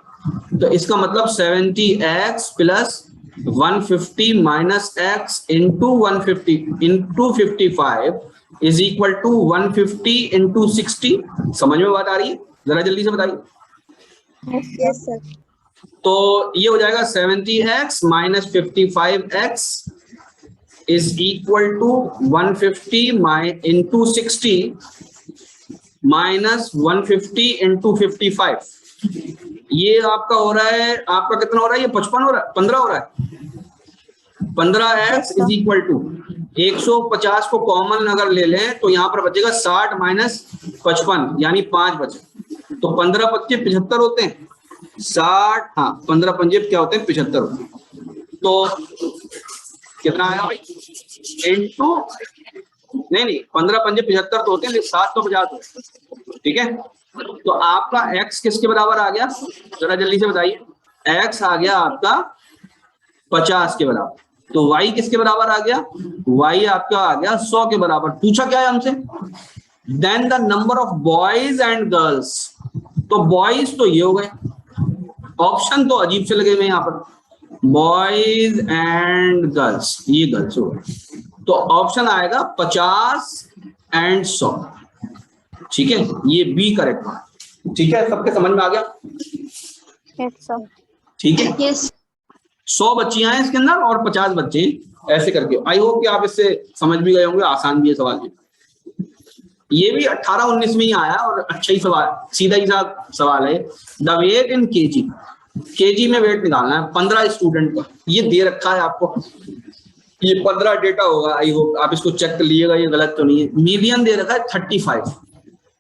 Speaker 2: तो इसका मतलब 70x plus 150 minus x into 150 into 55 is equal to 150 into 60। समझ में बात आ रही है? जरा जल्दी से बताइए।
Speaker 3: Yes, sir.
Speaker 2: तो ये हो जाएगा 70x minus 55x is equal to 150 into 60 minus 150 into 55। ये आपका हो रहा है, आपका कितना हो रहा है? ये 55 हो रहा है, 15 हो रहा है। 15x इज इक्वल टू 150 को कॉमन अगर ले लें तो यहाँ पर बचेगा 60 माइनस 55, यानी 5 बचे, तो 15 पच्चीस 75 होते हैं, 60, हाँ 15 पंजे क्या होते हैं? 75 होते हैं। तो कितना आया भाई? इंटू, नहीं 15 पंजे 75 तो होते हैं, 7 तो 50 होते हैं, ठीक है। तो आपका x किसके बराबर आ गया, जरा जल्दी से बताइए। x आ गया आपका 50 के बराबर, तो y किसके बराबर आ गया? y आपका आ गया 100 के बराबर। पूछा क्या है हमसे? Then the number of boys and girls, तो बॉयज तो ये हो गए, ऑप्शन तो अजीब से लगे हुए यहाँ पर, बॉयज एंड गर्ल्स, ये गर्ल्स हो गए, तो ऑप्शन आएगा 50 एंड 100, ठीक है। ये बी करेक्ट, ठीक है। सबके समझ में आ गया?
Speaker 3: Yes, sir.
Speaker 2: ठीक है।
Speaker 3: Yes.
Speaker 2: 100 बच्चियां हैं इसके अंदर और 50 बच्चे, ऐसे करके। आई होप कि आप इससे समझ भी गए होंगे, आसान भी है सवाल भी। ये भी 18-19 में ही आया और अच्छा ही सवाल, सीधा ही सवाल है। द वेट इन केजी में वेट निकालना है 15 स्टूडेंट का, ये दे रखा है आपको, ये 15 डेटा होगा। आई होप आप इसको चेक कर लीजिएगा, ये गलत तो नहीं है। मीडियन दे रखा है 35,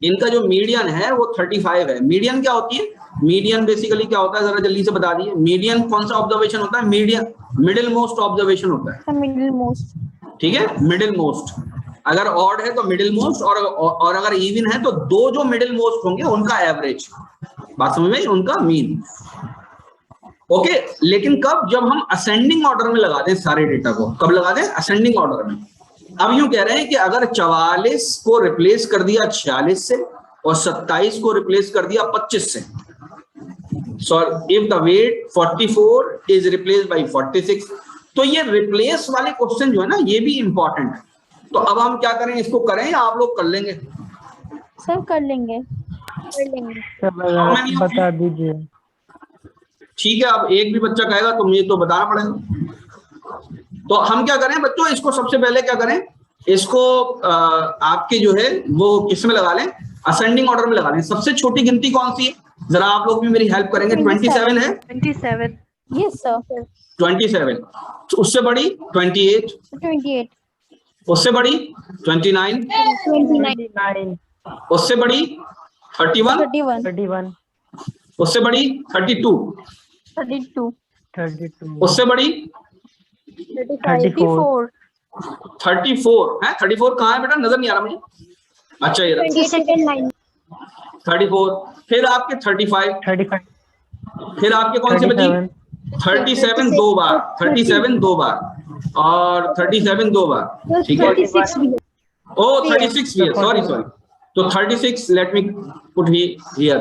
Speaker 2: इनका जो मीडियन है वो 35 है। मीडियन क्या होती है? मीडियन बेसिकली क्या होता है, जरा जल्दी से बता दीजिए। मीडियन कौन सा ऑब्जर्वेशन होता है? मीडियन मिडिल मोस्ट ऑब्जर्वेशन होता है,
Speaker 3: Middle most.
Speaker 2: ठीक है। मिडिल मोस्ट, अगर ऑड है तो मिडिल मोस्ट, और अगर इवन है तो दो जो मिडिल मोस्ट होंगे उनका एवरेज, बात समझ में, उनका मीन। ओके, लेकिन कब? जब हम असेंडिंग ऑर्डर में लगा दें सारे डेटा को। कब लगा दें? असेंडिंग ऑर्डर में। अब यूं कह रहे हैं कि अगर 44 को रिप्लेस कर दिया 46 से और 27 को रिप्लेस कर दिया 25 से, sorry if the weight 44 is replaced by 46। तो ये रिप्लेस वाले क्वेश्चन जो है ना ये भी इंपॉर्टेंट है। तो अब हम क्या करें, इसको करें या आप लोग कर लेंगे?
Speaker 3: सर कर लेंगे।
Speaker 4: सर बता दीजिए।
Speaker 2: ठीक है, अब एक भी बच्चा कहेगा तो मुझे तो बताना पड़ेगा। तो हम क्या करें बच्चों, इसको सबसे पहले क्या करें, इसको आपके जो है वो किस में लगा लें, असेंडिंग ऑर्डर में लगा लें। सबसे छोटी गिनती कौन सी है, जरा आप लोग भी मेरी हेल्प करेंगे। 27 है।
Speaker 1: 27।
Speaker 3: Yes sir.
Speaker 2: 27। उससे बड़ी 28।
Speaker 3: 28।
Speaker 2: उससे बड़ी 29।
Speaker 3: 29।
Speaker 2: उससे बड़ी 31।
Speaker 3: 31।
Speaker 2: उससे बड़ी 32।
Speaker 3: 32।
Speaker 2: उससे बड़ी
Speaker 3: 34।
Speaker 2: 34 है। 34 कहाँ है बेटा, नजर नहीं आ रहा मुझे। अच्छा ये 34। फिर आपके 35। फिर आपके कौन से बची? 37 दो बार, 37 दो बार और 37 दो बार। ठीक है। ओ 36 भी है, सॉरी। तो 36 लेट मी पुट हियर,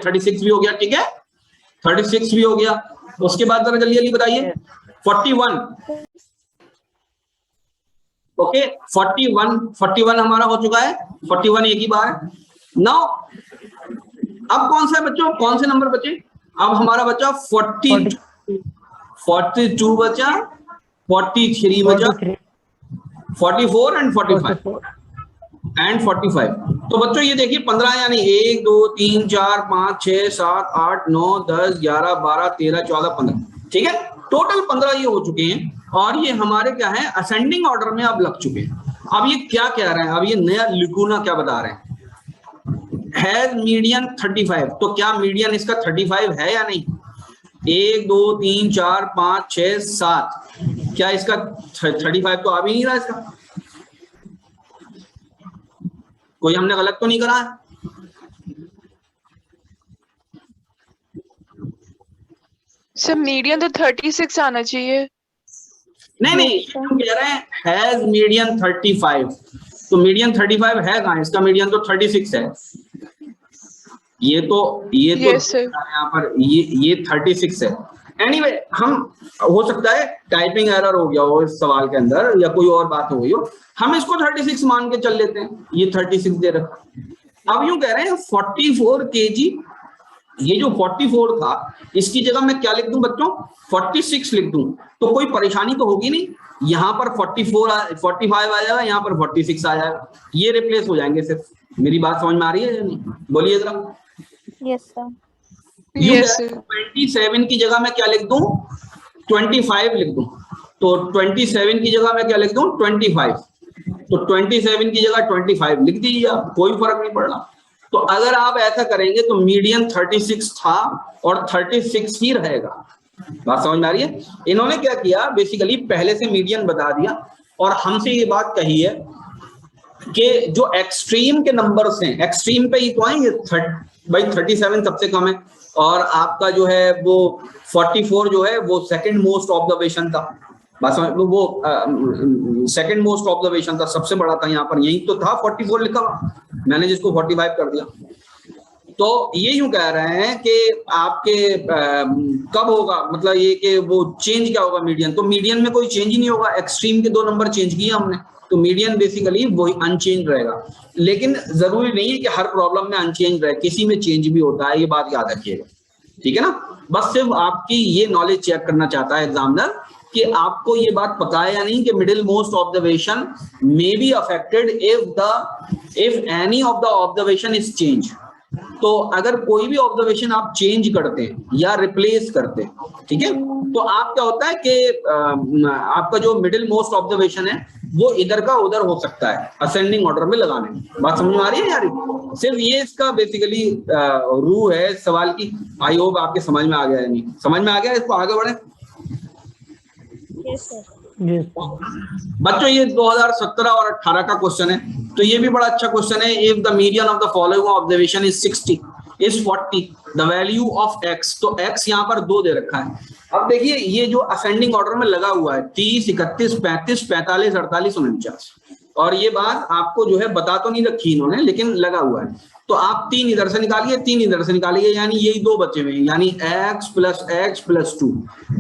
Speaker 2: 36 भी हो गया। ठीक है, 36 भी हो गया। उसके बाद जरा जल्दी जल्दी बताइए 41। ओके 41 हमारा हो चुका है। 41 एक ही बार है। नाउ अब कौन सा है बच्चों, कौन से नंबर बचे? अब हमारा बचा 42 बचा, 43 बचा, 44 एंड 45। तो बच्चों ये देखिए 15 यानी 1 2 3 4 5 6 7 8 9 10 11 12 13 14 15। ठीक है, टोटल 15 ये हो चुके हैं और ये हमारे क्या है, असेंडिंग ऑर्डर में अब लग चुके हैं। अब ये क्या कह रहे हैं, अब ये नया लिगुना क्या बता रहे हैं, हैज मीडियन 35। तो क्या मीडियन इसका 35 है या नहीं? 1 2 3 4 5 6 7, क्या इसका 35 तो आ भी नहीं रहा इसका? कोई हमने गलत तो नहीं करा है?
Speaker 1: सर मीडियन तो 36 आना चाहिए।
Speaker 2: नहीं हम कह रहे हैं हैज मीडियन 35। तो मीडियन 35 है कहाँ? इसका मीडियन तो 36 है। ये तो
Speaker 1: yes,
Speaker 2: यहाँ पर ये 36 है। एनीवे हम हो सकता है टाइपिंग एरर हो गया हो इस सवाल के अंदर या कोई और बात हो गई हो, हम इसको 36 मान के चल लेते हैं। ये 36 दे रखा। अब यूं कह रहे हैं 44 kg, ये जो 44 था इसकी जगह मैं क्या लिख दूं बच्चों, 46 लिख दूं, तो कोई परेशानी तो होगी नहीं। यहाँ पर 45 आ जाएगा, यहाँ पर 46 आ जाएगा, ये रिप्लेस हो जाएंगे सिर्फ। मेरी बात समझ में आ रही है या नहीं? बोलिए जरा।
Speaker 3: Yes sir.
Speaker 2: 27 की जगह मैं क्या लिख दूं, 25 लिख दूं। तो 27 की जगह मैं क्या लिख दूं, 25। तो 27 की जगह 25 लिख दीजिए आप, कोई फर्क नहीं पड़ रहा। तो अगर आप ऐसा करेंगे तो मीडियन 36 था और 36 ही रहेगा। बात समझ में आ रही है? इन्होंने क्या किया, बेसिकली पहले से मीडियन बता दिया और हमसे ये बात कही है कि जो एक्सट्रीम के नंबर्स हैं, एक्सट्रीम पे ही तो आएंगे। भाई 37 सबसे कम है और आपका जो है वो 44 जो है वो सेकंड मोस्ट ऑब्जर्वेशन था। बस वो सेकंड मोस्ट ऑब्जर्वेशन था, सबसे बड़ा था। यहाँ पर यही तो था 44 लिखा हुआ, मैंने जिसको 45 कर दिया। तो ये यूं कह रहे हैं कि आपके कब होगा, मतलब ये कि वो चेंज क्या होगा मीडियन, तो मीडियन में कोई चेंज ही नहीं होगा। एक्सट्रीम के 2 नंबर चेंज किए हमने, तो मीडियन बेसिकली वही अनचेंज रहेगा। लेकिन जरूरी नहीं है कि हर प्रॉब्लम में अनचेंज रहे, किसी में चेंज भी होता है, ये बात याद रखिएगा। ठीक है ना? बस सिर्फ आपकी ये नॉलेज चेक करना चाहता है एग्जामिनर कि आपको ये बात पता है या नहीं कि middle most observation may be affected if any of the observation is change. तो अगर कोई भी ऑब्जर्वेशन आप चेंज करते हैं या रिप्लेस करते हैं, ठीक है, तो आप क्या होता है कि आपका जो मिडिल मोस्ट ऑब्जर्वेशन है वो इधर का उधर हो सकता है असेंडिंग ऑर्डर में लगाने में। बात समझ में आ रही है यार? सिर्फ ये इसका बेसिकली रूल है सवाल की। आई होप आपके समझ में आ गया है। नहीं समझ में आ गया, इसको आगे बढ़े।
Speaker 3: Yes sir.
Speaker 2: बच्चों ये 2017 और 18 का क्वेश्चन है, तो ये भी बड़ा अच्छा क्वेश्चन है। If the median of the following observation is 60 is 40 the value of x, तो x यहाँ पर 2 दे रखा है। अब देखिए ये जो असेंडिंग ऑर्डर में लगा हुआ है 30 31 35 45 48 49, और ये बात आपको जो है बता तो नहीं रखी इन्होंने, लेकिन लगा हुआ है। तो आप 3 इधर से निकालिए, 3 इधर से निकालिए, यानी यही 2 बचे हुए हैं, यानी x + 2।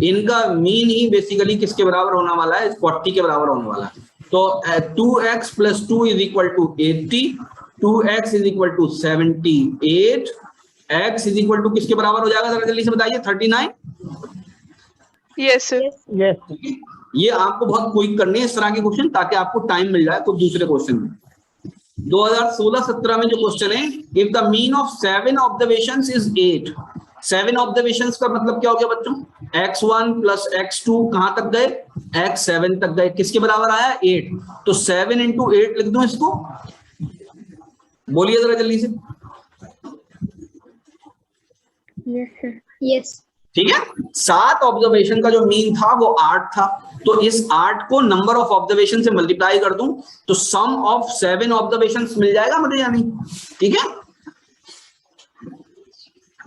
Speaker 2: इनका मीन ही बेसिकली किसके बराबर होने वाला है? 40 के बराबर होने वाला है। तो 2x + 2 = 80, 2x = 78, x = किसके बराबर हो जाएगा? जरा जल्दी से बताइए। 39।
Speaker 1: Yes, sir.
Speaker 3: Yes.
Speaker 2: ये आपको बहुत क्विक करने हैं इस तरह के क्वेश्चन, ताकि आपको टाइम मिल जाए कुछ दूसरे क्वेश्चन में। 2016-17 में जो क्वेश्चन है, if the mean of 7 observations is 8। 7 observations का मतलब क्या हो गया बच्चों? x1 + x2 कहां तक गए? x7 तक गए। किसके बराबर आया? 8। तो 7 × 8 लिख दूं इसको? बोलिए जरा जल्दी से।
Speaker 3: Yes, sir. Yes.
Speaker 2: ठीक है। 7 ऑब्जर्वेशन का जो मीन था वो 8 था, तो इस 8 को नंबर ऑफ ऑब्जर्वेशन से मल्टीप्लाई कर दूं तो सम ऑफ 7 ऑब्जर्वेशन मिल जाएगा मुझे, या नहीं? ठीक है।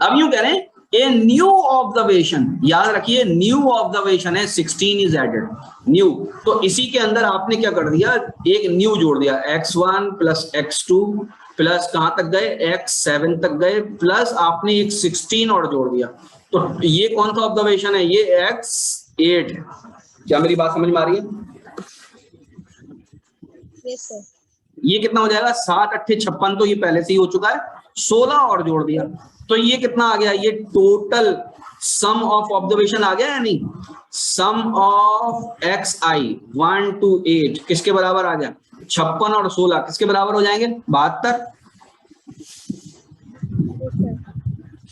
Speaker 2: अब यूं कह रहे हैं ए न्यू ऑब्जर्वेशन, याद रखिए न्यू ऑब्जर्वेशन है, 16 इज एडेड न्यू। तो इसी के अंदर आपने क्या कर दिया? एक न्यू जोड़ दिया, x1 + x2 प्लस कहां तक गए? x7 तक गए, प्लस आपने एक 16 और जोड़ दिया। तो ये कौन सा ऑब्जर्वेशन है? ये x8 है। क्या मेरी बात समझ में आ रही है?
Speaker 3: Yes, sir.
Speaker 2: ये कितना हो जाएगा? 7 × 8 = 56, तो ये पहले से ही हो चुका है। 16 और जोड़ दिया, तो ये कितना आ गया? ये टोटल सम ऑफ ऑब्जर्वेशन आ गया या नहीं? सम ऑफ xi 1 to 8 किसके बराबर आ गया? 56 और 16 किसके बराबर हो जाएंगे? 72।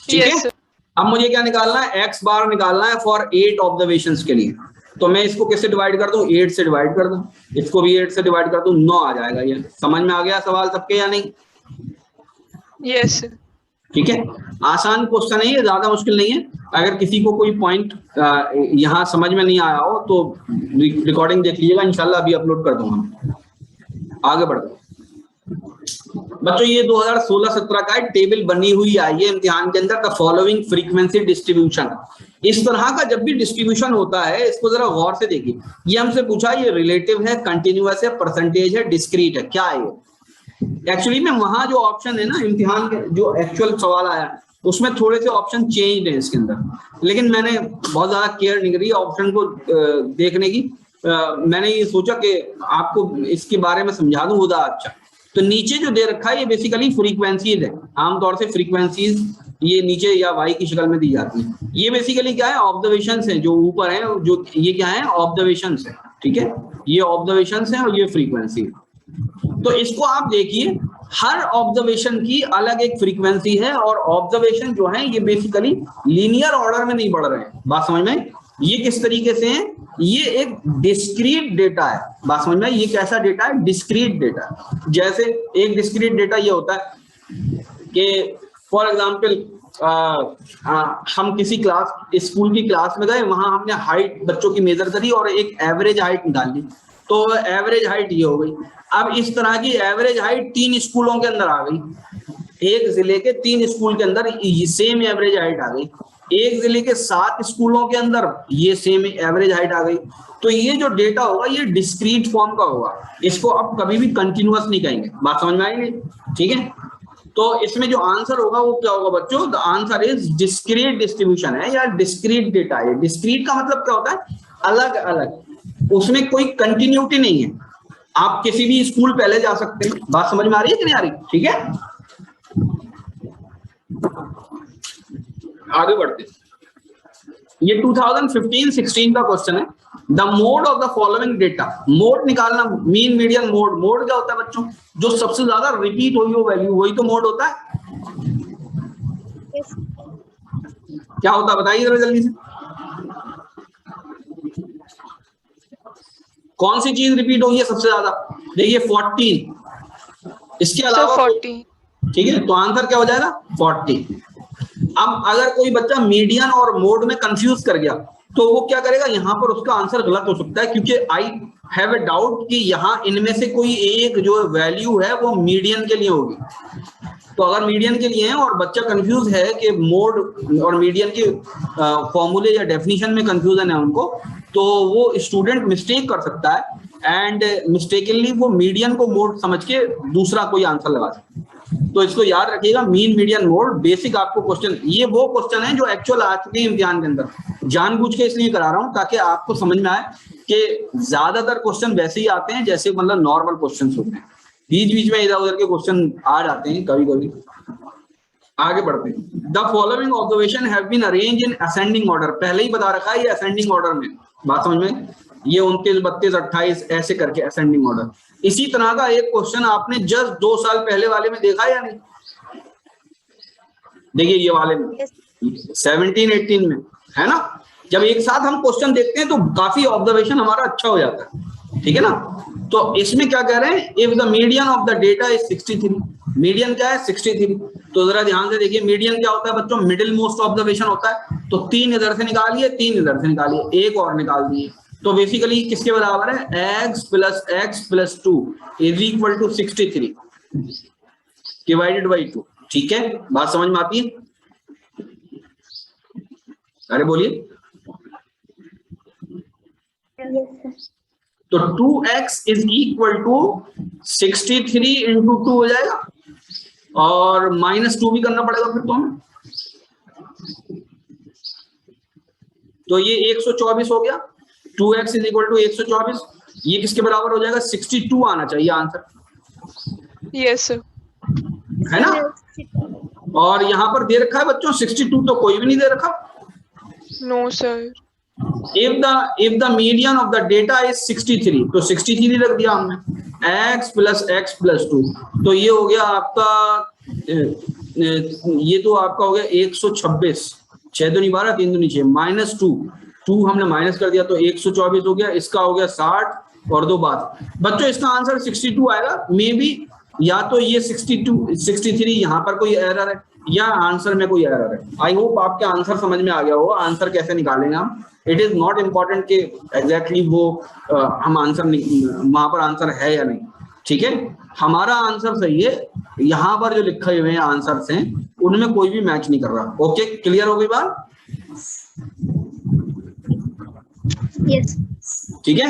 Speaker 2: ठीक
Speaker 1: Yes,
Speaker 2: है।
Speaker 1: sir.
Speaker 2: अब मुझे क्या निकालना है? x बार निकालना है फॉर 8 ऑब्जर्वेशंस के लिए। तो मैं इसको किससे डिवाइड कर दूं? 8 से डिवाइड कर दूं, इसको भी 8 से डिवाइड कर दूं, 9 आ जाएगा। ये समझ में आ गया सवाल सबके या नहीं?
Speaker 1: Yes, sir.
Speaker 2: ठीक है। आसान क्वेश्चन है ये, ज्यादा मुश्किल नहीं है। अगर किसी को कोई पॉइंट यहाँ समझ में नहीं आया हो तो रिकॉर्डिंग देख लीजिएगा, इंशाल्लाह अभी अपलोड कर दूंगा। आगे बढ़ते बच्चों, ये 2016-17 का टेबल बनी हुई आई है इम्तिहान के अंदर। द फॉलोइंग फ्रीक्वेंसी डिस्ट्रीब्यूशन, इस तरह का जब भी डिस्ट्रीब्यूशन होता है इसको जरा गौर से देखिए। ये हमसे पूछा ये रिलेटिव है, कंटिन्यूअस है, परसेंटेज है, डिस्क्रीट है, क्या है ये? एक्चुअली में वहां जो ऑप्शन है ना इम्तिहान के, जो एक्चुअल सवाल आया उसमें थोड़े से ऑप्शन चेंज है इसके अंदर, लेकिन मैंने बहुत ज्यादा केयर नहीं करी ऑप्शन को देखने की। मैंने ये सोचा कि आपको इसके बारे में समझा दूं खुदा। अच्छा, तो नीचे जो दे रखा है ये बेसिकली फ्रीक्वेंसीज है। आमतौर से फ्रीक्वेंसीज ये नीचे या वाई की शक्ल में दी जाती है। ये बेसिकली क्या है? ऑब्जर्वेशंस है जो ऊपर है, जो ये क्या है? ऑब्जर्वेशंस है। ठीक है, ये ऑब्जर्वेशंस है और ये फ्रीक्वेंसी है। तो इसको आप देखिए, हर ऑब्जर्वेशन की अलग एक फ्रीक्वेंसी है, और ऑब्जर्वेशन जो है ये बेसिकली लीनियर ऑर्डर में नहीं बढ़ रहे हैं। बात समझ में? ये किस तरीके से है? ये एक डिस्क्रीट डेटा है। बात समझ में? ये कैसा डेटा है? Discrete data. जैसे एक डिस्क्रीट डेटा ये होता है कि फॉर एग्जाम्पल हम किसी क्लास, स्कूल की क्लास में गए, वहां हमने हाइट बच्चों की मेजर करी और एक एवरेज हाइट निकाल ली, तो एवरेज हाइट ये हो गई। अब इस तरह की एवरेज हाइट 3 स्कूलों के अंदर आ गई। एक जिले के 3 स्कूल के अंदर सेम एवरेज हाइट आ गई, एक जिले के 7 स्कूलों के अंदर ये सेम एवरेज हाइट आ गई। तो ये जो डेटा होगा ये डिस्क्रीट फॉर्म का होगा, इसको आप कभी भी कंटिन्यूअस नहीं कहेंगे। बात समझ में आई नहीं? ठीक है, तो इसमें जो आंसर होगा वो क्या होगा बच्चों? The answer is discrete distribution है या डिस्क्रीट डेटा है। डिस्क्रीट का मतलब क्या होता है? अलग अलग, उसमें कोई कंटिन्यूटी नहीं है। आप किसी भी स्कूल पहले जा सकते हैं। बात समझ में आ रही है कि नहीं आ रही? ठीक है, आगे बढ़ते। ये 2015-16 का क्वेश्चन है। The mode of the following data, mode निकालना, मीन मीडियन मोड। मोड क्या होता है बच्चों? जो सबसे ज्यादा रिपीट हुई हो वैल्यू, वही तो मोड होता है।
Speaker 3: Yes.
Speaker 2: क्या होता है बताइए जरा जल्दी से। कौन सी चीज रिपीट होगी सबसे ज्यादा? देखिए 14, इसके अलावा
Speaker 1: 40।
Speaker 2: ठीक है, तो आंसर क्या हो जाएगा? 40। अब अगर कोई बच्चा मीडियन और मोड में कंफ्यूज कर गया तो वो क्या करेगा? यहां पर उसका आंसर गलत हो सकता है, क्योंकि आई हैव ए डाउट कि यहां इनमें से कोई एक जो वैल्यू है वो मीडियन के लिए होगी। तो अगर मीडियन के लिए है और बच्चा कंफ्यूज है कि मोड और मीडियन के फॉर्मूले या डेफिनेशन में कंफ्यूजन है उनको, तो वो स्टूडेंट मिस्टेक कर सकता है एंड मिस्टेकनली वो मीडियन को मोड समझ के दूसरा कोई आंसर लगा दे। तो इसको याद रखिएगा, मीन मीडियन मोड बेसिक आपको क्वेश्चन, ये वो क्वेश्चन है जो एक्चुअल आ चुके हैं इम्तिहान के अंदर, जानबूझ के इसलिए करा रहा हूं ताकि आपको समझ में आए कि ज्यादातर क्वेश्चन वैसे ही आते हैं जैसे मतलब नॉर्मल क्वेश्चन होते हैं, बीच बीच में इधर उधर के क्वेश्चन आ जाते हैं कभी कभी। आगे बढ़ते हैं। The following observation have been arrange in ascending order, पहले ही बता रखा है ये असेंडिंग ऑर्डर में, बात समझ में, ये 29, 32, 28 ऐसे करके असेंडिंग ऑर्डर। इसी तरह का एक क्वेश्चन आपने जस्ट 2 साल पहले वाले में देखा या नहीं? देखिए ये वाले में 17, 18 में है ना, जब एक साथ हम क्वेश्चन देखते हैं तो काफी ऑब्जर्वेशन हमारा अच्छा हो जाता है, ठीक है ना। तो इसमें क्या कह रहे हैं, if the median of the data is 63, median क्या है 63, तो जरा ध्यान से देखिए मीडियन क्या होता है बच्चों, मिडिल मोस्ट ऑब्जर्वेशन होता है। तो 3 इधर से निकालिए, 3 इधर से निकालिए, एक और निकाल दिए, तो बेसिकली किसके बराबर है, x + 2 = 63 डिवाइडेड बाई 2, ठीक है, बात समझ में आती है? अरे बोलिए। तो 2x = 63 × 2 हो जाएगा, और -2 भी करना पड़ेगा फिर तो हमें, तो ये 124 हो गया। 2x = 124, ये किसके बराबर हो जाएगा, 62 आना चाहिए आंसर,
Speaker 1: यस सर,
Speaker 2: है ना। और यहाँ पर दे रखा है बच्चों 62, तो कोई भी नहीं दे रखा।
Speaker 1: No sir.
Speaker 2: if the median of the data is 63, तो 63 रख दिया हमने, x + 2, तो ये हो गया आपका, ये तो आपका हो गया 126, 6 दूनी 12, 3 दूनी 6, -2 हमने माइनस कर दिया तो 124 हो गया, इसका हो गया 60 और 2 बात। बच्चों इसका आंसर 62 आएगा, मे बी या तो ये 62, 63 यहाँ पर कोई एरर है या आंसर में कोई एरर है। आई होप आपके आंसर समझ में आ गया हो, आंसर कैसे निकालेंगे हम। इट इज नॉट इम्पॉर्टेंट कि एग्जैक्टली वो हम आंसर वहां पर आंसर है या नहीं, ठीक है, हमारा आंसर सही है, यहाँ पर जो लिखे हुए हैं आंसर हैं उनमें कोई भी मैच नहीं कर रहा। ओके, क्लियर हो गई बात?
Speaker 3: यस।
Speaker 2: ठीक है,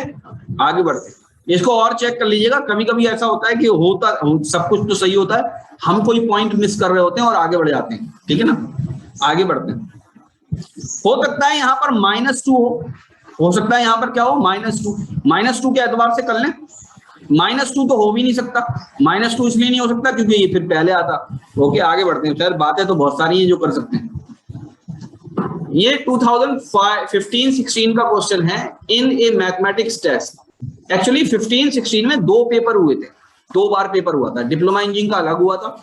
Speaker 2: आगे बढ़ते। इसको और चेक कर लीजिएगा, कभी कभी ऐसा होता है कि सब कुछ तो सही होता है, हम कोई पॉइंट मिस कर रहे होते हैं और आगे बढ़ जाते हैं, ठीक है ना। आगे बढ़ते हैं। हो सकता है यहाँ पर -2 हो सकता है यहाँ पर क्या हो, -2 के एतबार से कर लें, -2 तो हो भी नहीं सकता, -2 इसलिए नहीं हो सकता क्योंकि ये फिर पहले आता। ओके, आगे बढ़ते हैं। सर बातें तो बहुत सारी हैं जो कर सकते हैं। ये 2015-16 का क्वेश्चन है इन ए मैथमेटिक्स टेस्ट। एक्चुअली 15-16 में 2 पेपर हुए थे, 2 बार पेपर हुआ था, डिप्लोमा इंजीनियरिंग का अलग हुआ था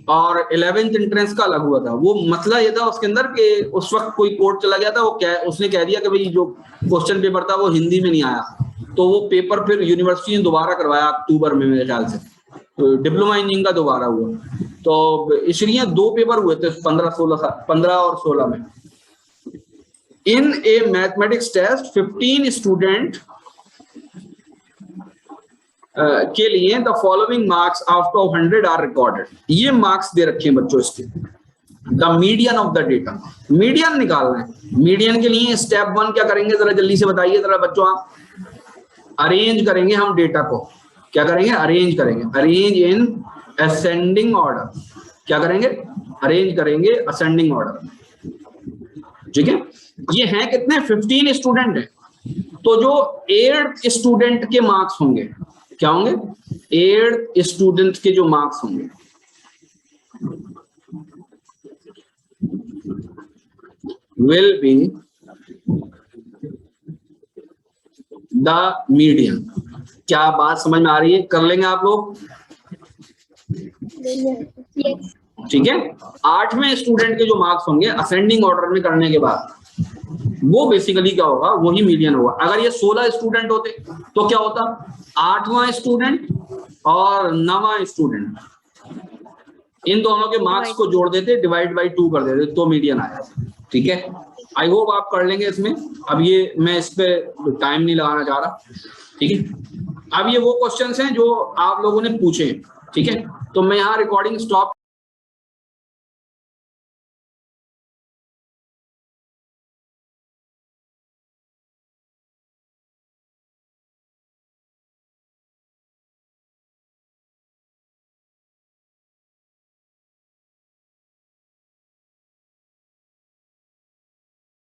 Speaker 2: और 11th एंट्रेंस का अलग हुआ था। वो मसला ये था उसके अंदर कि उस वक्त कोई कोर्ट चला गया था, उसने कह दिया कि भाई जो क्वेश्चन पेपर था वो हिंदी में नहीं आया, तो वो पेपर फिर यूनिवर्सिटी ने दोबारा करवाया अक्टूबर में मेरे ख्याल से, तो डिप्लोमा इंजीनियरिंग का दोबारा हुआ। तो इसलिए 2 पेपर हुए थे 15 और 16 में। In a mathematics test 15 student के लिए the following marks out of 100 are recorded. ये मार्क्स दे रखे हैं बच्चों इसके। The median of the data, median निकालना है। मीडियन के लिए स्टेप 1 क्या करेंगे, जरा जल्दी से बताइए जरा बच्चों आप। अरेंज करेंगे हम डेटा को, क्या करेंगे, अरेंज करेंगे, अरेंज इन असेंडिंग ऑर्डर। क्या करेंगे, अरेंज करेंगे असेंडिंग ऑर्डर, ठीक है। ये हैं कितने, 15 स्टूडेंट है, तो जो 8th स्टूडेंट के मार्क्स होंगे, क्या होंगे, 8th स्टूडेंट के जो मार्क्स होंगे विल बी द मीडियन। क्या बात समझ में आ रही है, कर लेंगे आप लोग, ठीक है। 8वें स्टूडेंट के जो मार्क्स होंगे असेंडिंग ऑर्डर में करने के बाद, वो बेसिकली क्या होगा, वही मीडियन होगा। अगर ये 16 स्टूडेंट होते तो क्या होता, 8वां स्टूडेंट और 9वां स्टूडेंट, इन दोनों के मार्क्स को जोड़ देते, डिवाइड बाई 2 कर देते, तो मीडियन आया, ठीक है। आई होप आप कर लेंगे इसमें। अब ये मैं इस पे टाइम नहीं लगाना चाह रहा, ठीक है। अब ये वो क्वेश्चंस हैं जो आप लोगों ने पूछे, ठीक है। तो मैं यहाँ रिकॉर्डिंग स्टॉप